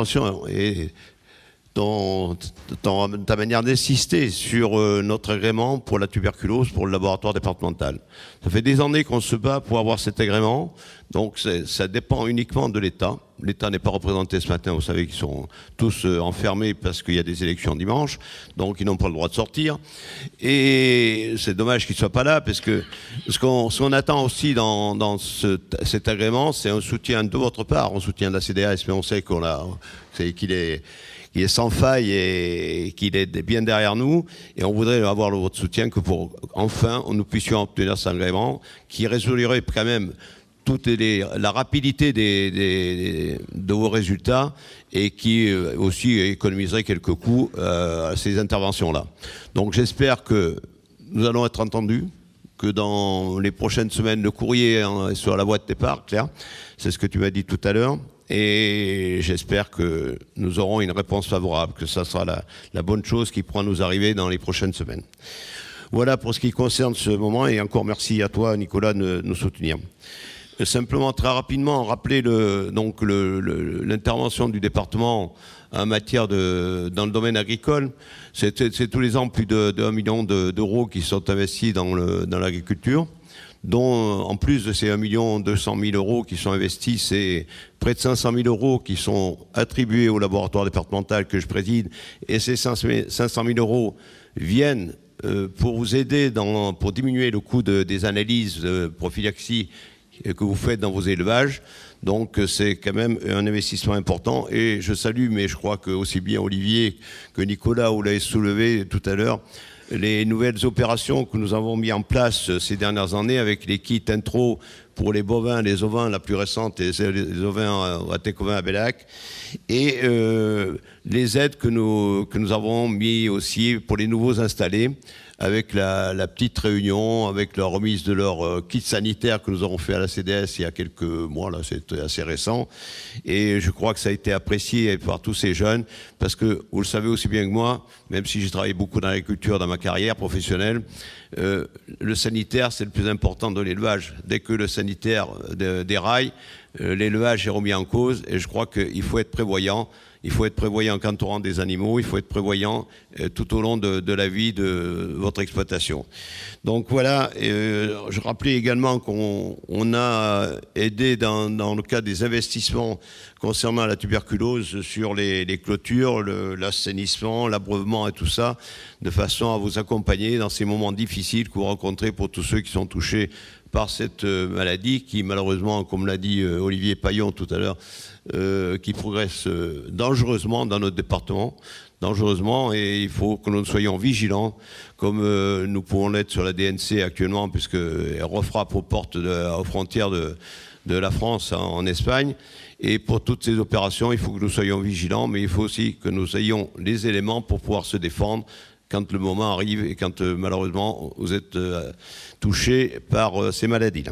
Attention, et ta manière d'insister sur notre agrément pour la tuberculose, pour le laboratoire départemental. Ça fait des années qu'on se bat pour avoir cet agrément, donc ça dépend uniquement de l'État. L'État n'est pas représenté ce matin, vous savez qu'ils sont tous enfermés parce qu'il y a des élections dimanche, donc ils n'ont pas le droit de sortir. Et c'est dommage qu'ils ne soient pas là, parce que ce qu'on attend aussi dans cet agrément, c'est un soutien de votre part, un soutien de la CDAS, mais on sait qu'il est sans faille et qu'il est bien derrière nous, et on voudrait avoir votre soutien que pour enfin nous puissions obtenir cet agrément qui résolurait quand même toute la rapidité de vos résultats et qui aussi économiserait quelques coûts à ces interventions-là. Donc j'espère que nous allons être entendus, que dans les prochaines semaines, le courrier sur la boîte départ, Claire, c'est ce que tu m'as dit tout à l'heure, et j'espère que nous aurons une réponse favorable, que ça sera la bonne chose qui pourra nous arriver dans les prochaines semaines. Voilà pour ce qui concerne ce moment, et encore merci à toi, Nicolas, de nous soutenir. Simplement, très rapidement, rappeler l'intervention du département en matière dans le domaine agricole. C'est tous les ans plus de 1 million d'euros qui sont investis dans l'agriculture, dont en plus de ces 1 200 000 euros qui sont investis, c'est près de 500 000 euros qui sont attribués au laboratoire départemental que je préside, et ces 500 000 euros viennent pour vous aider, pour diminuer le coût des analyses de prophylaxie que vous faites dans vos élevages. Donc c'est quand même un investissement important, et je salue, mais je crois que aussi bien Olivier que Nicolas, vous l'avez soulevé tout à l'heure, les nouvelles opérations que nous avons mis en place ces dernières années avec les kits intro pour les bovins, les ovins, la plus récente, les ovins à Técovin à Bellac, et les aides que nous avons mis aussi pour les nouveaux installés, avec la petite réunion, avec la remise de leur kit sanitaire que nous avons fait à la CDS il y a quelques mois, là c'est assez récent, et je crois que ça a été apprécié par tous ces jeunes, parce que vous le savez aussi bien que moi, même si j'ai travaillé beaucoup dans l'agriculture dans ma carrière professionnelle, le sanitaire c'est le plus important de l'élevage. Dès que le sanitaire déraille, l'élevage est remis en cause, et je crois qu'il faut être prévoyant. Il faut être prévoyant quand on rend des animaux, il faut être prévoyant tout au long de la vie de votre exploitation. Donc voilà, je rappelais également qu'on a aidé dans le cadre des investissements concernant la tuberculose sur les clôtures, l'assainissement, l'abreuvement et tout ça, de façon à vous accompagner dans ces moments difficiles que vous rencontrez pour tous ceux qui sont touchés par cette maladie qui, malheureusement, comme l'a dit Olivier Paillon tout à l'heure, qui progresse dangereusement dans notre département, dangereusement, et il faut que nous soyons vigilants, comme nous pouvons l'être sur la DNC actuellement, puisqu'elle refrappe aux frontières de la France en Espagne. Et pour toutes ces opérations, il faut que nous soyons vigilants, mais il faut aussi que nous ayons les éléments pour pouvoir se défendre quand le moment arrive et quand malheureusement vous êtes touché par ces maladies-là.